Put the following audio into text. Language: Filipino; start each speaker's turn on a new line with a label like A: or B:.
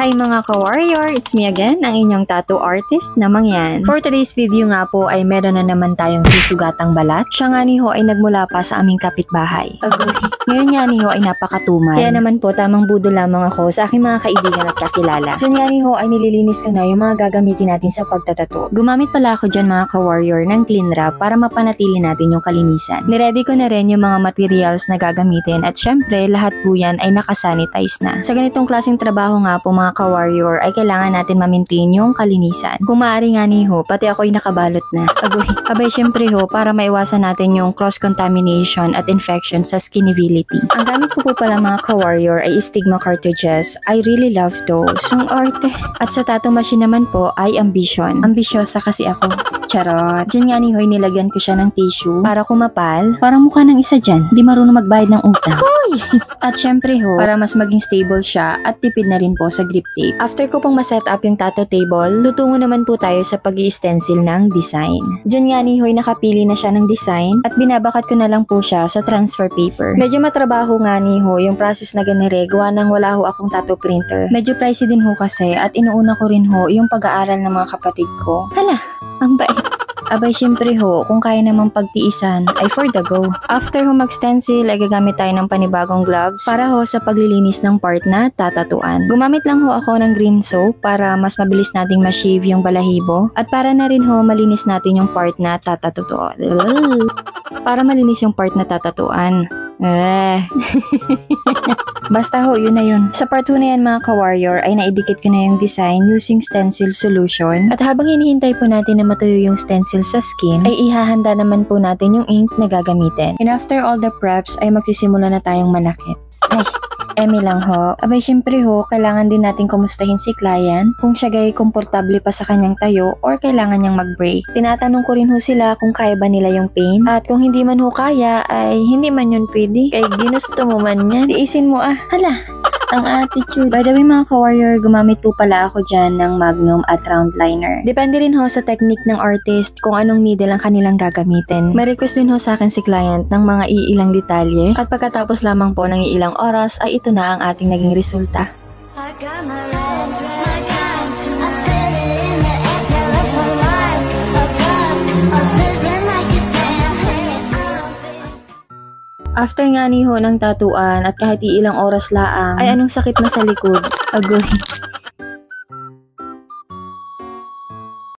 A: Hi mga ka-warrior! It's me again, ang inyong tattoo artist na Mangyan. For today's video nga po ay meron na naman tayong susugatang balat. Siya nga ni Ho ay nagmula pa sa aming kapitbahay. Ngayon nga ni Ho ay napakatumal. Kaya naman po tamang budol lamang ako sa aking mga kaibigan at kakilala. So nga ni Ho ay nililinis ko na yung mga gagamitin natin sa pagtatato. Gumamit pala ako dyan mga ka-warrior ng clean wrap para mapanatili natin yung kalinisan. Niready ko na rin yung mga materials na gagamitin at syempre lahat po yan ay nakasanitize na. Sa ganitong klaseng trabaho nga po mga ka-warrior ay kailangan natin ma-maintain yung kalinisan. Kung maaari nga ni Ho, pati ako ay nakabalot na. Abay syempre Ho, para maiwasan natin yung cross-contamination at infection sa skinnivility. Ang gamit ko po pala mga ka-warrior ay Stigma cartridges. I really love those. Ang arte. At sa tattoo machine naman po ay Ambition. Ambisyosa kasi ako. Charot. Diyan nga ni Ho, nilagyan ko siya ng tissue para kumapal. Parang mukha ng isa dyan. Di marunong magbayad ng utang. At syempre Ho, para mas maging stable siya at tipid na rin po sa grip tape. After ko pong ma-set up yung tattoo table, lutungo naman po tayo sa pag-i-stencil ng design. Diyan nga ni Hoy nakapili na siya ng design at binabakat ko na lang po siya sa transfer paper. Medyo matrabaho nga ni Ho yung process na ganire, gawa nang wala ho akong tattoo printer. Medyo pricey din ho kasi at inuuna ko rin ho yung pag-aaral ng mga kapatid ko. Hala, ang bait. Abay syempre ho, kung kaya namang pagtiisan ay for the go. After ho mag-stencil ay gagamit tayo ng panibagong gloves para ho sa paglilinis ng part na tatatuan. Gumamit lang ho ako ng green soap para mas mabilis nating ma-shave yung balahibo at para na rin ho malinis natin yung part na tatatuan. Para malinis yung part na tatatuan. Basta ho, yun na yun. Sa part 2 na yan mga ka-warrior ay naidikit ko na yung design using stencil solution. At habang hinihintay po natin na matuyo yung stencil sa skin, ay ihahanda naman po natin yung ink na gagamitin. And after all the preps ay magsisimula na tayong manakit. Emi lang ho. Abay syempre ho, kailangan din natin kumustahin si client kung siya gay komportable pa sa kanyang tayo or kailangan niyang mag-break. Tinatanong ko rin ho sila kung kaya ba nila yung pain at kung hindi man ho kaya ay hindi man yun pwede. Kaya ginusto mo man yan, tiisin mo ah. Hala, ang attitude. By the way mga ka-warrior, gumamit po pala ako dyan ng Magnum at round liner. Depende rin ho sa technique ng artist kung anong needle ang kanilang gagamitin. May request din ho sa akin si client ng mga iilang detalye at pagkatapos lamang po ng iilang oras ay ito na ang ating naging resulta. After nga ni Ho ng tatuan at kahit ilang oras laang ay anong sakit na sa likod. Agoy.